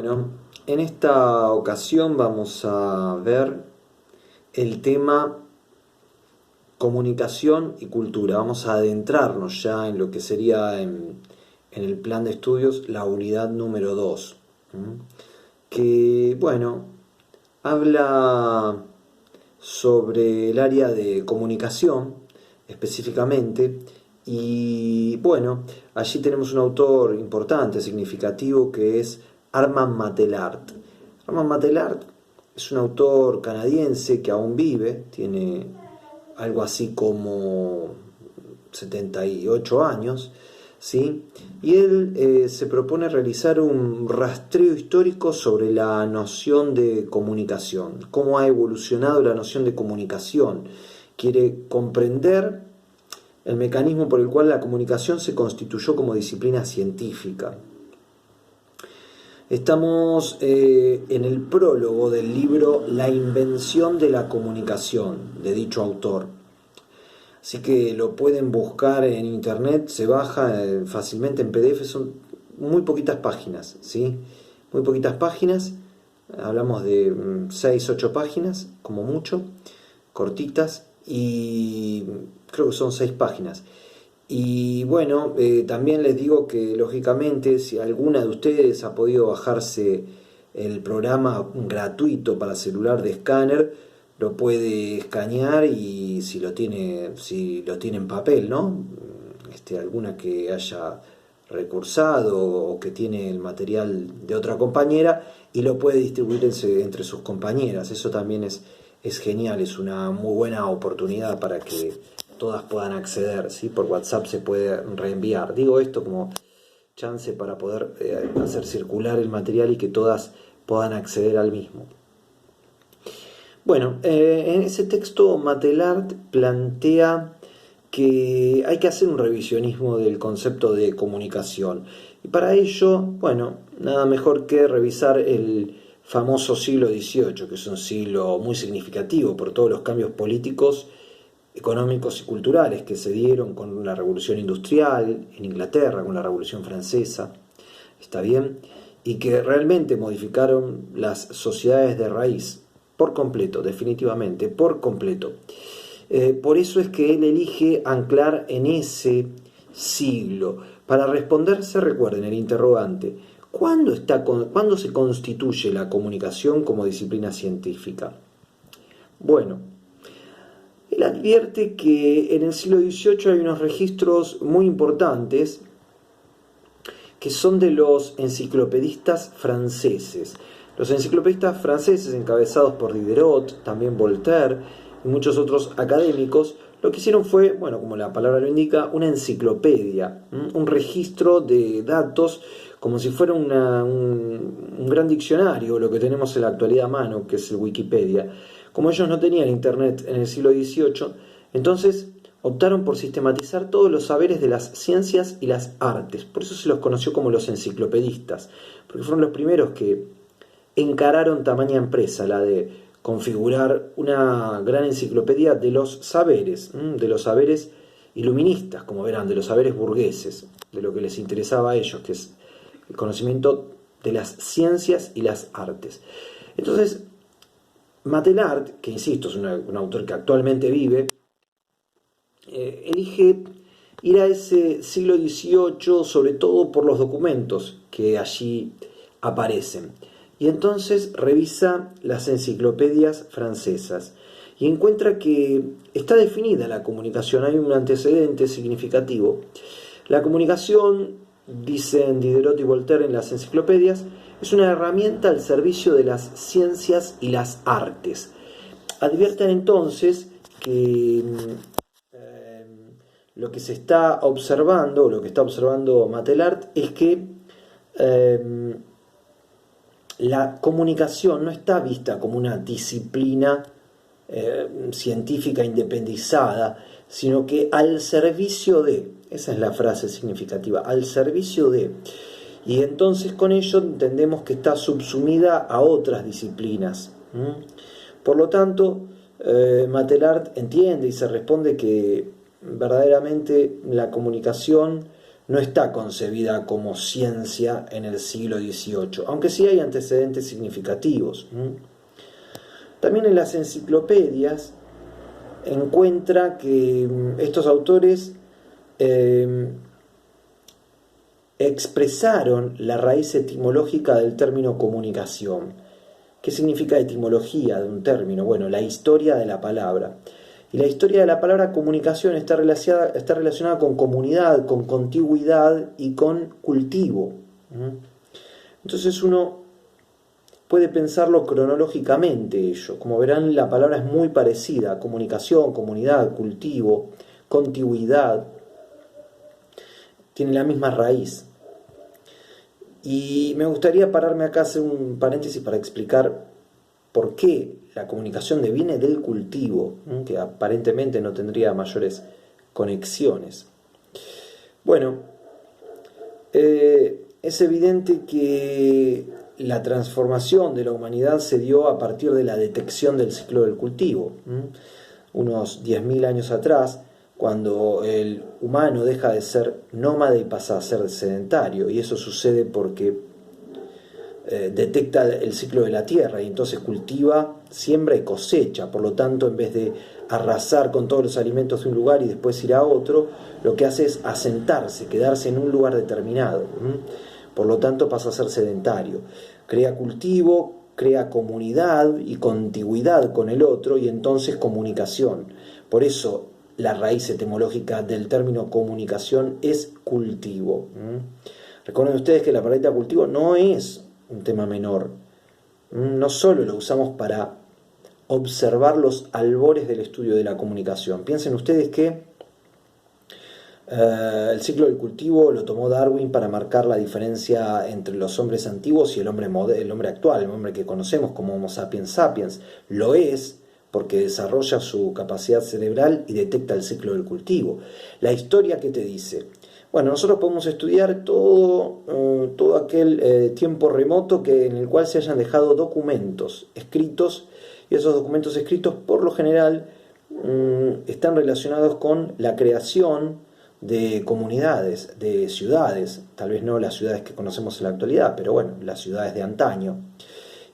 Bueno, en esta ocasión vamos a ver el tema comunicación y cultura. Vamos a adentrarnos ya en lo que sería en el plan de estudios la unidad número 2, que, bueno, habla sobre el área de comunicación específicamente. Y bueno, allí tenemos un autor importante, significativo, que es Armand Matellart. Armand Matellart es un autor canadiense que aún vive, tiene algo así como 78 años, ¿sí? Y él se propone realizar un rastreo histórico sobre la noción de comunicación, cómo ha evolucionado la noción de comunicación. Quiere comprender el mecanismo por el cual la comunicación se constituyó como disciplina científica. Estamos en el prólogo del libro La invención de la comunicación, de dicho autor. Así que lo pueden buscar en internet, se baja fácilmente en PDF, son muy poquitas páginas, ¿sí? Muy poquitas páginas, hablamos de 6-8 páginas, como mucho, cortitas, y creo que son 6 páginas. Y bueno, también les digo que lógicamente si alguna de ustedes ha podido bajarse el programa gratuito para celular de Scanner, lo puede escanear y si lo tiene en papel, ¿no? Alguna que haya recursado o que tiene el material de otra compañera y lo puede distribuir entre sus compañeras. Eso también es genial, es una muy buena oportunidad para que todas puedan acceder, ¿sí? Por WhatsApp se puede reenviar. Digo esto como chance para poder hacer circular el material y que todas puedan acceder al mismo. Bueno, en ese texto Matellart plantea que hay que hacer un revisionismo del concepto de comunicación. Y para ello, bueno, nada mejor que revisar el famoso siglo XVIII, que es un siglo muy significativo por todos los cambios políticos, económicos y culturales que se dieron con la Revolución Industrial en Inglaterra, con la Revolución Francesa, ¿está bien? Y que realmente modificaron las sociedades de raíz, por completo, definitivamente, por completo. Por eso es que él elige anclar en ese siglo. Para responderse, recuerden el interrogante, ¿cuándo se constituye la comunicación como disciplina científica? Bueno, él advierte que en el siglo XVIII hay unos registros muy importantes que son de los enciclopedistas franceses. Los enciclopedistas franceses, encabezados por Diderot, también Voltaire y muchos otros académicos, lo que hicieron fue, bueno, como la palabra lo indica, una enciclopedia, un registro de datos como si fuera un gran diccionario, lo que tenemos en la actualidad a mano, que es el Wikipedia. Como ellos no tenían internet en el siglo XVIII, entonces optaron por sistematizar todos los saberes de las ciencias y las artes. Por eso se los conoció como los enciclopedistas, porque fueron los primeros que encararon tamaña empresa, la de configurar una gran enciclopedia de los saberes iluministas, como verán, de los saberes burgueses, de lo que les interesaba a ellos, que es el conocimiento de las ciencias y las artes. Entonces, Matellart, que insisto, es un autor que actualmente vive, elige ir a ese siglo XVIII, sobre todo por los documentos que allí aparecen. Y entonces revisa las enciclopedias francesas y encuentra que está definida la comunicación. Hay un antecedente significativo. La comunicación, dicen Diderot y Voltaire en las enciclopedias, es una herramienta al servicio de las ciencias y las artes. Advierten entonces que lo que se está observando, lo que está observando Matellart, es que la comunicación no está vista como una disciplina científica independizada, sino que al servicio de, esa es la frase significativa, al servicio de, y entonces con ello entendemos que está subsumida a otras disciplinas. Por lo tanto, Matellart entiende y se responde que verdaderamente la comunicación no está concebida como ciencia en el siglo XVIII, aunque sí hay antecedentes significativos. También en las enciclopedias encuentra que estos autores expresaron la raíz etimológica del término comunicación. ¿Qué significa etimología de un término? Bueno, la historia de la palabra. Y la historia de la palabra comunicación está relacionada con comunidad, con contigüidad y con cultivo. Entonces uno puede pensarlo cronológicamente ello. Como verán, la palabra es muy parecida: comunicación, comunidad, cultivo, contigüidad. Tiene la misma raíz. Y me gustaría pararme acá, hacer un paréntesis para explicar por qué la comunicación deviene del cultivo, que aparentemente no tendría mayores conexiones. Bueno, es evidente que la transformación de la humanidad se dio a partir de la detección del ciclo del cultivo. Unos 10.000 años atrás, cuando el humano deja de ser nómade y pasa a ser sedentario, y eso sucede porque detecta el ciclo de la tierra y entonces cultiva, siembra y cosecha. Por lo tanto, en vez de arrasar con todos los alimentos de un lugar y después ir a otro, lo que hace es asentarse, quedarse en un lugar determinado. Por lo tanto, pasa a ser sedentario. Crea cultivo, crea comunidad y contigüidad con el otro, y entonces comunicación. Por eso la raíz etimológica del término comunicación es cultivo. Recuerden ustedes que la palabra cultivo no es un tema menor. No solo lo usamos para observar los albores del estudio de la comunicación. Piensen ustedes que el ciclo del cultivo lo tomó Darwin para marcar la diferencia entre los hombres antiguos y el hombre actual, el hombre que conocemos como Homo sapiens sapiens. Lo es porque desarrolla su capacidad cerebral y detecta el ciclo del cultivo. La historia, ¿qué te dice? Bueno, nosotros podemos estudiar todo aquel tiempo remoto en el cual se hayan dejado documentos escritos, y esos documentos escritos por lo general están relacionados con la creación de comunidades, de ciudades, tal vez no las ciudades que conocemos en la actualidad, pero bueno, las ciudades de antaño.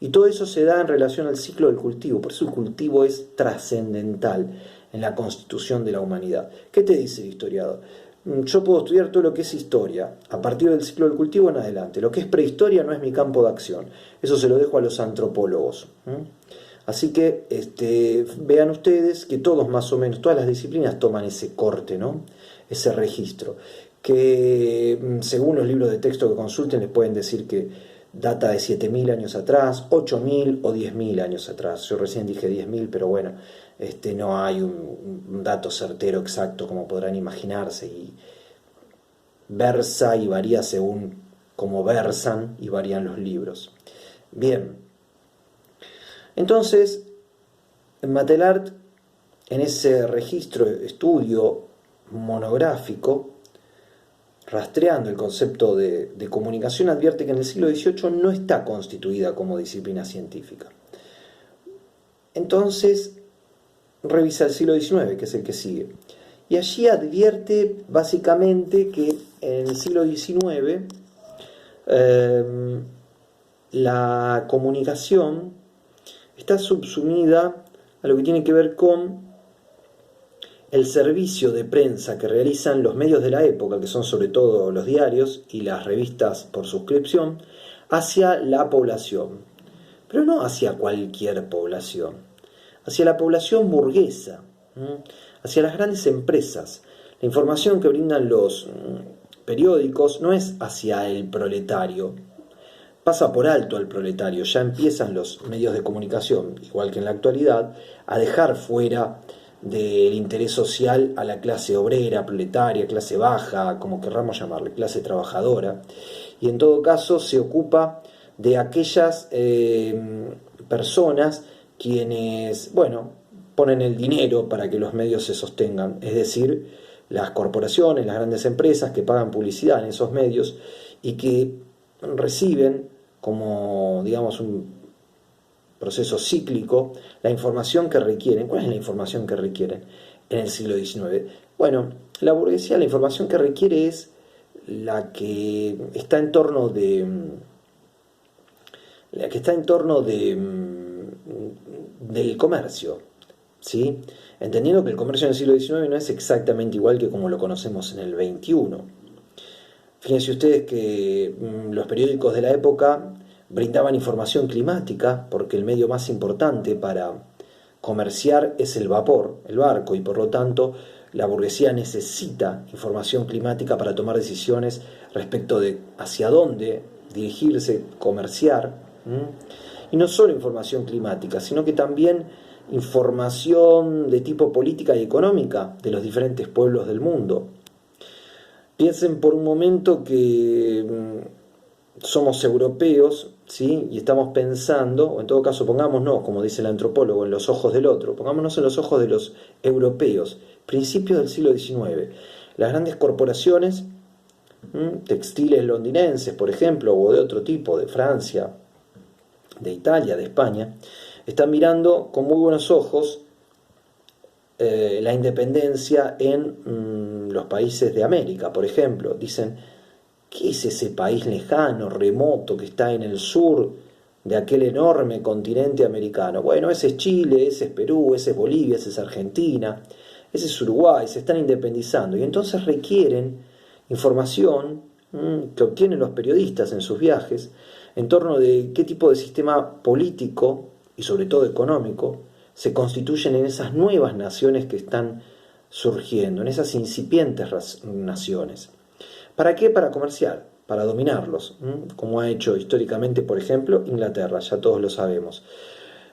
Y todo eso se da en relación al ciclo del cultivo. Por eso el cultivo es trascendental en la constitución de la humanidad. ¿Qué te dice el historiador? Yo puedo estudiar todo lo que es historia a partir del ciclo del cultivo en adelante. Lo que es prehistoria no es mi campo de acción. Eso se lo dejo a los antropólogos. Así que vean ustedes que todos, más o menos, todas las disciplinas toman ese corte, ¿no? Ese registro, que según los libros de texto que consulten les pueden decir que data de 7.000 años atrás, 8.000 o 10.000 años atrás. Yo recién dije 10.000, pero bueno, no hay un dato certero exacto como podrán imaginarse, y versa y varía según cómo versan y varían los libros. Bien, entonces Matelart, en ese registro, estudio monográfico, rastreando el concepto de comunicación, advierte que en el siglo XVIII no está constituida como disciplina científica. Entonces revisa el siglo XIX, que es el que sigue, y allí advierte básicamente que en el siglo XIX la comunicación está subsumida a lo que tiene que ver con el servicio de prensa que realizan los medios de la época, que son sobre todo los diarios y las revistas por suscripción, hacia la población. Pero no hacia cualquier población, hacia la población burguesa, hacia las grandes empresas. La información que brindan los periódicos no es hacia el proletario, pasa por alto al proletario. Ya empiezan los medios de comunicación, igual que en la actualidad, a dejar fuera del interés social a la clase obrera, proletaria, clase baja, como querramos llamarle, clase trabajadora, y en todo caso se ocupa de aquellas personas quienes, ponen el dinero para que los medios se sostengan, es decir, las corporaciones, las grandes empresas que pagan publicidad en esos medios y que reciben como, digamos, un proceso cíclico, la información que requieren. ¿Cuál es la información que requieren en el siglo XIX? Bueno, la burguesía, la información que requiere es la que está en torno de del comercio, ¿sí? Entendiendo que el comercio en el siglo XIX no es exactamente igual que como lo conocemos en el XXI. Fíjense ustedes que los periódicos de la época brindaban información climática, porque el medio más importante para comerciar es el vapor, el barco, y por lo tanto la burguesía necesita información climática para tomar decisiones respecto de hacia dónde dirigirse, comerciar. Y no solo información climática, sino que también información de tipo política y económica de los diferentes pueblos del mundo. Piensen por un momento que somos europeos, ¿sí? Y estamos pensando, o en todo caso pongámonos, como dice el antropólogo, en los ojos del otro, pongámonos en los ojos de los europeos, principios del siglo XIX. Las grandes corporaciones, textiles londinenses, por ejemplo, o de otro tipo, de Francia, de Italia, de España, están mirando con muy buenos ojos la independencia en los países de América, por ejemplo. Dicen, ¿qué es ese país lejano, remoto, que está en el sur de aquel enorme continente americano? Bueno, ese es Chile, ese es Perú, ese es Bolivia, ese es Argentina, ese es Uruguay, se están independizando. Y entonces requieren información que obtienen los periodistas en sus viajes en torno de qué tipo de sistema político y sobre todo económico se constituyen en esas nuevas naciones que están surgiendo, en esas incipientes naciones. ¿Para qué? Para comerciar, para dominarlos, como ha hecho históricamente, por ejemplo, Inglaterra, ya todos lo sabemos.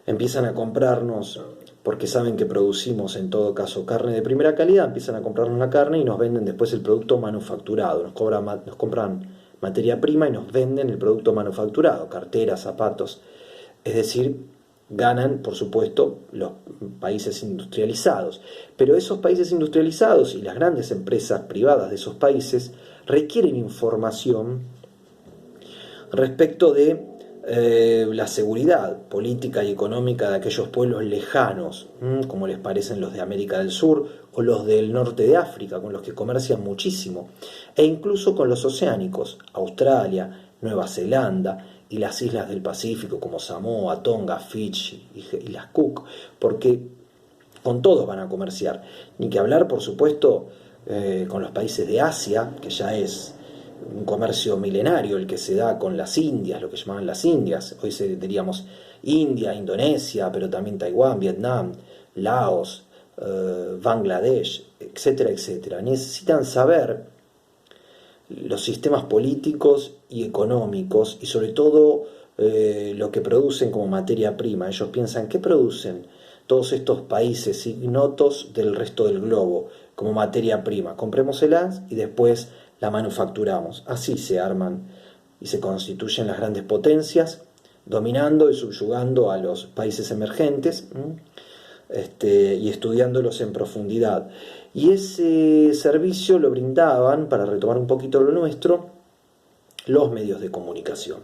Empiezan a comprarnos, porque saben que producimos en todo caso carne de primera calidad, empiezan a comprarnos la carne y nos venden después el producto manufacturado, nos compran materia prima y nos venden el producto manufacturado, carteras, zapatos, es decir, ganan, por supuesto, los países industrializados. Pero esos países industrializados y las grandes empresas privadas de esos países requieren información respecto de la seguridad política y económica de aquellos pueblos lejanos, como les parecen los de América del Sur o los del norte de África, con los que comercian muchísimo, e incluso con los oceánicos, Australia, Nueva Zelanda y las islas del Pacífico como Samoa, Tonga, Fiji y las Cook, porque con todos van a comerciar. Ni que hablar, por supuesto, con los países de Asia, que ya es un comercio milenario el que se da con las Indias, lo que llamaban las Indias. Hoy diríamos India, Indonesia, pero también Taiwán, Vietnam, Laos, Bangladesh, etcétera, etcétera. Necesitan saber los sistemas políticos y económicos y sobre todo lo que producen como materia prima. Ellos piensan, ¿qué producen todos estos países ignotos del resto del globo como materia prima? Comprémoselas y después la manufacturamos. Así se arman y se constituyen las grandes potencias, dominando y subyugando a los países emergentes y estudiándolos en profundidad. Y ese servicio lo brindaban, para retomar un poquito lo nuestro, los medios de comunicación.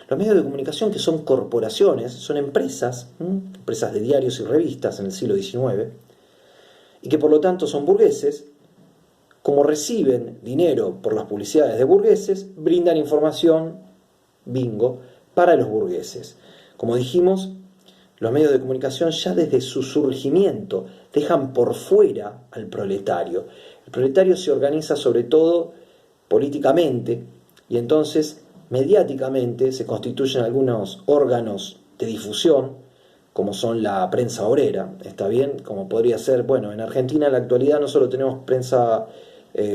Los medios de comunicación, que son corporaciones, son empresas, empresas de diarios y revistas en el siglo XIX, y que por lo tanto son burgueses. Como reciben dinero por las publicidades de burgueses, brindan información, bingo, para los burgueses. Como dijimos, los medios de comunicación ya desde su surgimiento dejan por fuera al proletario. El proletario se organiza sobre todo políticamente y entonces mediáticamente se constituyen algunos órganos de difusión, como son la prensa obrera, ¿está bien? Como podría ser, bueno, en Argentina en la actualidad no solo tenemos prensa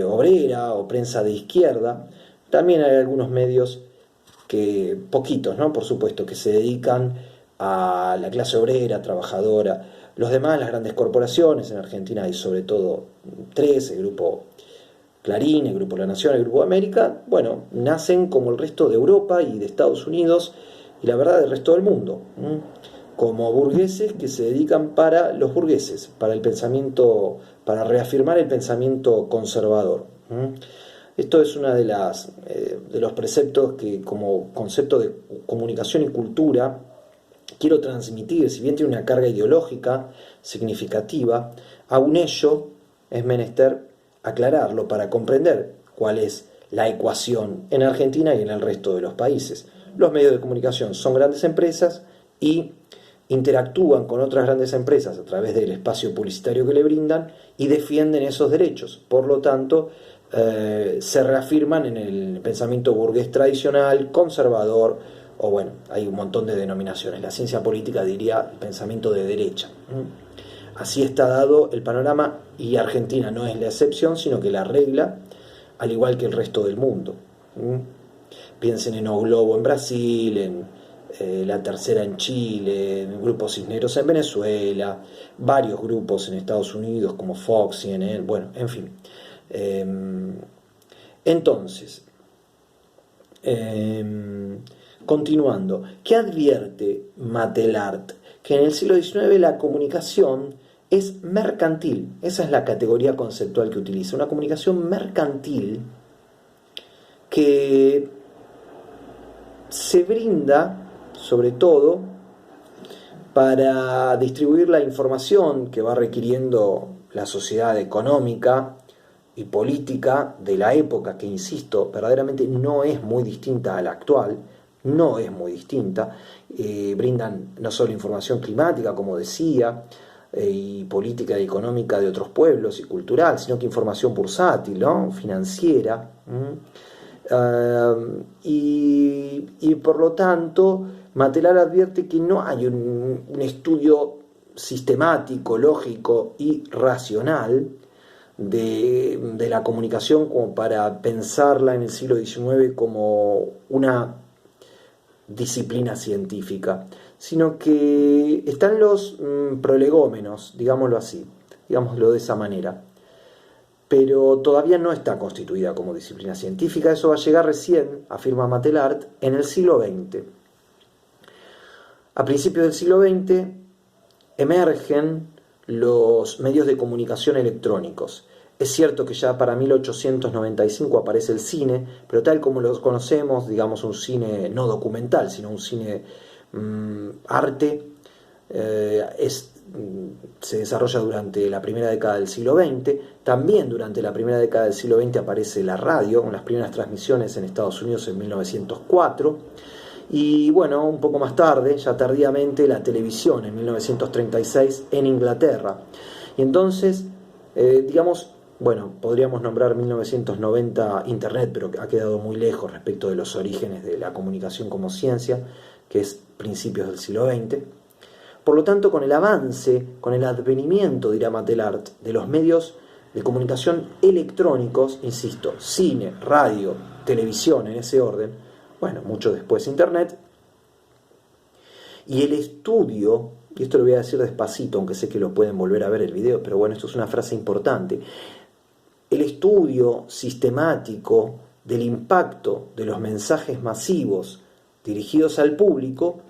obrera o prensa de izquierda, también hay algunos medios que, poquitos, ¿no? Por supuesto, que se dedican a la clase obrera, trabajadora. Los demás, las grandes corporaciones, en Argentina hay sobre todo tres, el Grupo Clarín, el Grupo La Nación, el Grupo América, bueno, nacen como el resto de Europa y de Estados Unidos y la verdad del resto del mundo, como burgueses que se dedican para los burgueses, para el pensamiento, para reafirmar el pensamiento conservador. Esto es una de los preceptos que, como concepto de comunicación y cultura, quiero transmitir. Si bien tiene una carga ideológica significativa, aún ello es menester aclararlo para comprender cuál es la ecuación en Argentina y en el resto de los países. Los medios de comunicación son grandes empresas y interactúan con otras grandes empresas a través del espacio publicitario que le brindan y defienden esos derechos. Por lo tanto, se reafirman en el pensamiento burgués tradicional, conservador, o bueno, hay un montón de denominaciones. La ciencia política diría el pensamiento de derecha. Así está dado el panorama y Argentina no es la excepción, sino que la regla, al igual que el resto del mundo. Piensen en O Globo en Brasil, en La Tercera en Chile, en el Grupo Cisneros en Venezuela, varios grupos en Estados Unidos como Fox, CNN, bueno, en fin. Entonces, continuando, ¿qué advierte Matelart? Que en el siglo XIX la comunicación es mercantil. Esa es la categoría conceptual que utiliza. Una comunicación mercantil que se brinda, sobre todo, para distribuir la información que va requiriendo la sociedad económica y política de la época, que insisto, verdaderamente no es muy distinta a la actual, no es muy distinta. Brindan no solo información climática, como decía, y política y económica de otros pueblos y cultural, sino que información bursátil, ¿no? Financiera. Y por lo tanto, Matelart advierte que no hay un estudio sistemático, lógico y racional de la comunicación como para pensarla en el siglo XIX como una disciplina científica, sino que están los prolegómenos, digámoslo así, digámoslo de esa manera, pero todavía no está constituida como disciplina científica. Eso va a llegar recién, afirma Matelart, en el siglo XX. A principios del siglo XX emergen los medios de comunicación electrónicos. Es cierto que ya para 1895 aparece el cine, pero tal como lo conocemos, digamos un cine no documental, sino un cine arte, se desarrolla durante la primera década del siglo XX. También durante la primera década del siglo XX aparece la radio, con las primeras transmisiones en Estados Unidos en 1904. Y bueno, un poco más tarde, ya tardíamente, la televisión en 1936 en Inglaterra. Y entonces, bueno, podríamos nombrar 1990 Internet, pero ha quedado muy lejos respecto de los orígenes de la comunicación como ciencia, que es principios del siglo XX. Por lo tanto, con el avance, con el advenimiento, dirá Matelart, de los medios de comunicación electrónicos, insisto, cine, radio, televisión, en ese orden, bueno, mucho después Internet, y el estudio, y esto lo voy a decir despacito, aunque sé que lo pueden volver a ver el video, pero bueno, esto es una frase importante, el estudio sistemático del impacto de los mensajes masivos dirigidos al público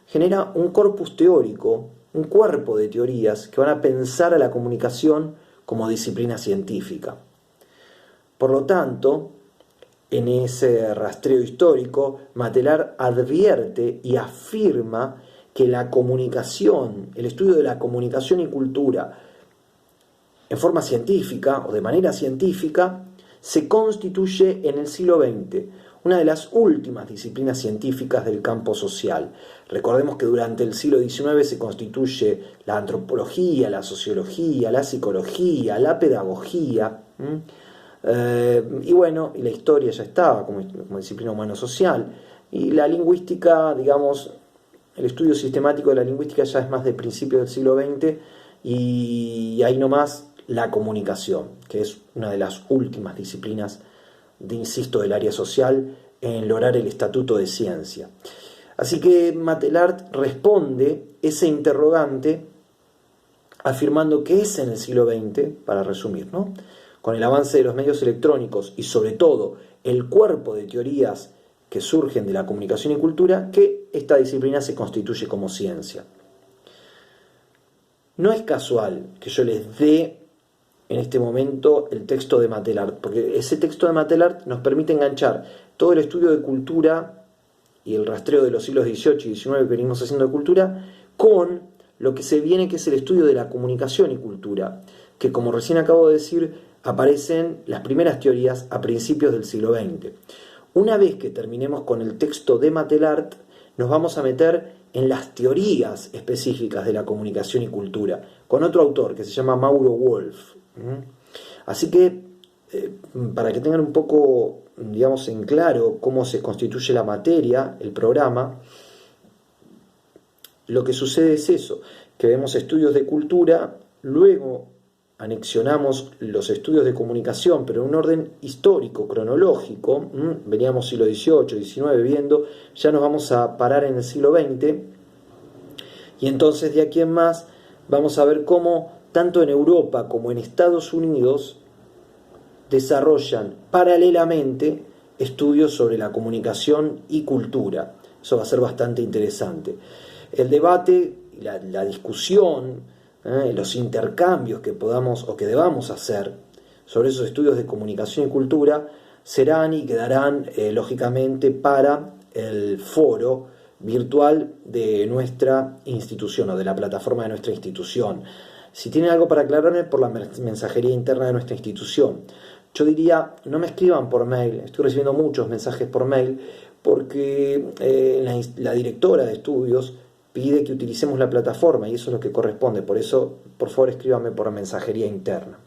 genera un corpus teórico, un cuerpo de teorías que van a pensar a la comunicación como disciplina científica. Por lo tanto, en ese rastreo histórico, Matelart advierte y afirma que la comunicación, el estudio de la comunicación y cultura en forma científica o de manera científica, se constituye en el siglo XX, una de las últimas disciplinas científicas del campo social. Recordemos que durante el siglo XIX se constituye la antropología, la sociología, la psicología, la pedagogía, y bueno, y la historia ya estaba como disciplina humano-social, y la lingüística, digamos, el estudio sistemático de la lingüística ya es más de principios del siglo XX, y ahí nomás la comunicación, que es una de las últimas disciplinas, insisto, del área social en lograr el estatuto de ciencia. Así que Matelart responde ese interrogante afirmando que es en el siglo XX, para resumir, ¿no?, con el avance de los medios electrónicos y sobre todo el cuerpo de teorías que surgen de la comunicación y cultura, que esta disciplina se constituye como ciencia. No es casual que yo les dé en este momento el texto de Matelart, porque ese texto de Matelart nos permite enganchar todo el estudio de cultura y el rastreo de los siglos XVIII y XIX que venimos haciendo de cultura con lo que se viene, que es el estudio de la comunicación y cultura, que como recién acabo de decir, aparecen las primeras teorías a principios del siglo XX. Una vez que terminemos con el texto de Matelart, nos vamos a meter en las teorías específicas de la comunicación y cultura, con otro autor que se llama Mauro Wolf. Así que, para que tengan un poco, digamos, en claro cómo se constituye la materia, el programa, lo que sucede es eso, que vemos estudios de cultura, luego anexionamos los estudios de comunicación, pero en un orden histórico, cronológico. Veníamos siglo XVIII, XIX viendo, ya nos vamos a parar en el siglo XX, y entonces de aquí en más vamos a ver cómo tanto en Europa como en Estados Unidos desarrollan paralelamente estudios sobre la comunicación y cultura. Eso va a ser bastante interesante. El debate, la discusión, los intercambios que podamos o que debamos hacer sobre esos estudios de comunicación y cultura serán y quedarán lógicamente para el foro virtual de nuestra institución o de la plataforma de nuestra institución. Si tienen algo para aclararme, por la mensajería interna de nuestra institución. Yo diría, no me escriban por mail, estoy recibiendo muchos mensajes por mail porque la directora de estudios pide que utilicemos la plataforma y eso es lo que corresponde. Por eso, por favor, escríbame por mensajería interna.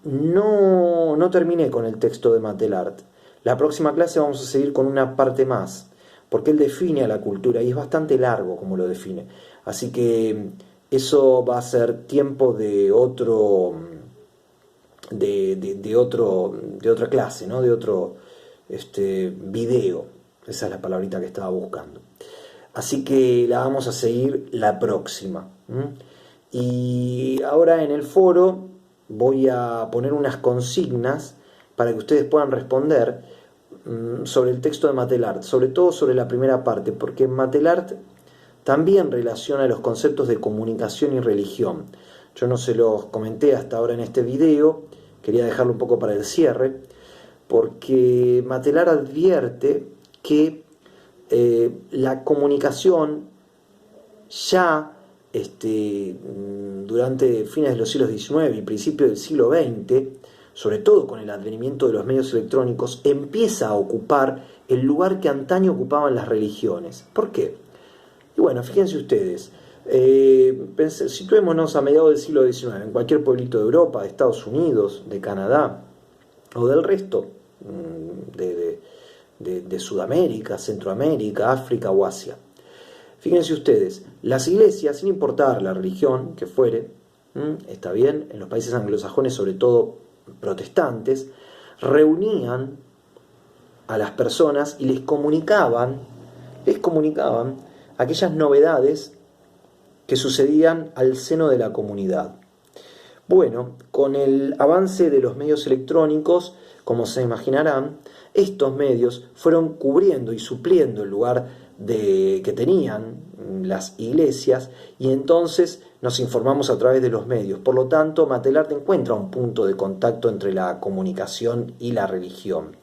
No terminé con el texto de Matelart. La próxima clase vamos a seguir con una parte más, porque él define a la cultura y es bastante largo como lo define. Así que eso va a ser tiempo de otra clase, ¿no? De otro video. Esa es la palabrita que estaba buscando. Así que la vamos a seguir la próxima. Y ahora en el foro voy a poner unas consignas para que ustedes puedan responder sobre el texto de Matelart, sobre todo sobre la primera parte, porque Matelart también relaciona los conceptos de comunicación y religión. Yo no se los comenté hasta ahora en este video, quería dejarlo un poco para el cierre, porque Matelart advierte que la comunicación ya durante fines de los siglos XIX y principios del siglo XX, sobre todo con el advenimiento de los medios electrónicos, empieza a ocupar el lugar que antaño ocupaban las religiones. ¿Por qué? Y bueno, fíjense ustedes, situémonos a mediados del siglo XIX, en cualquier pueblito de Europa, de Estados Unidos, de Canadá o del resto de Sudamérica, Centroamérica, África o Asia. Fíjense ustedes, las iglesias, sin importar la religión que fuere, está bien, en los países anglosajones, sobre todo protestantes, reunían a las personas y les comunicaban aquellas novedades que sucedían al seno de la comunidad. Bueno, con el avance de los medios electrónicos, como se imaginarán, estos medios fueron cubriendo y supliendo el lugar que tenían las iglesias, y entonces nos informamos a través de los medios. Por lo tanto, Matelart encuentra un punto de contacto entre la comunicación y la religión.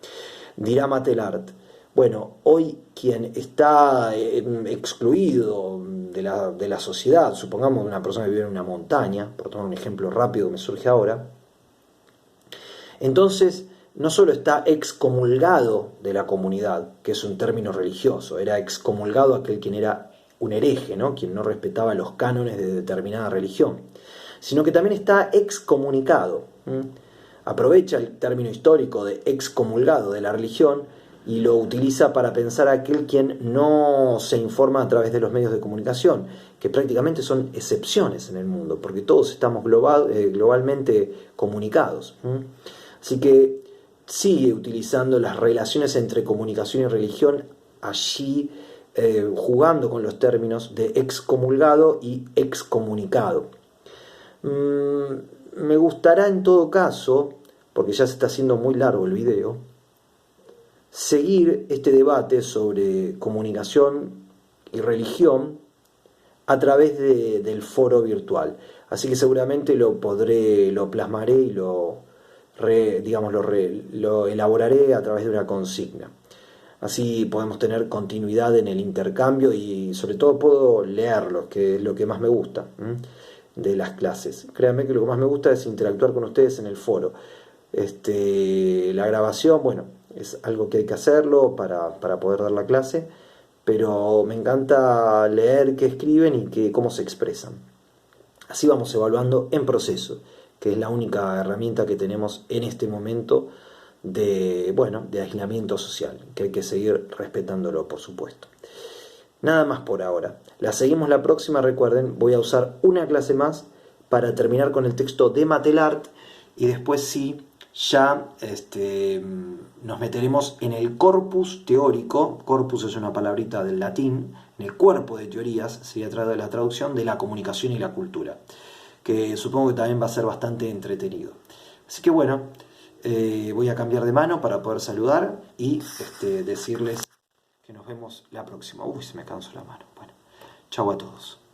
Dirá Matelart, bueno, hoy quien está excluido de la sociedad, supongamos una persona que vive en una montaña, por tomar un ejemplo rápido que me surge ahora, entonces no solo está excomulgado de la comunidad, que es un término religioso, era excomulgado aquel quien era un hereje, ¿no? Quien no respetaba los cánones de determinada religión, sino que también está excomunicado. Aprovecha el término histórico de excomulgado de la religión y lo utiliza para pensar a aquel quien no se informa a través de los medios de comunicación, que prácticamente son excepciones en el mundo, porque todos estamos globalmente comunicados. Así que sigue utilizando las relaciones entre comunicación y religión allí, jugando con los términos de excomulgado y excomunicado. Me gustará en todo caso, porque ya se está haciendo muy largo el video, seguir este debate sobre comunicación y religión a través del foro virtual. Así que seguramente lo plasmaré y lo elaboraré a través de una consigna. Así podemos tener continuidad en el intercambio y sobre todo puedo leerlos, que es lo que más me gusta. de las clases. Créanme que lo que más me gusta es interactuar con ustedes en el foro. La grabación, bueno, es algo que hay que hacerlo para poder dar la clase, pero me encanta leer qué escriben y cómo se expresan. Así vamos evaluando en proceso, que es la única herramienta que tenemos en este momento de aislamiento social, que hay que seguir respetándolo, por supuesto. Nada más por ahora. La seguimos la próxima, recuerden, voy a usar una clase más para terminar con el texto de Matelart y después sí, ya nos meteremos en el corpus teórico. Corpus es una palabrita del latín, en el cuerpo de teorías, sería la traducción de la comunicación y la cultura, que supongo que también va a ser bastante entretenido. Así que bueno, voy a cambiar de mano para poder saludar y decirles que nos vemos la próxima. Uy, se me cansó la mano. Bueno, chau a todos.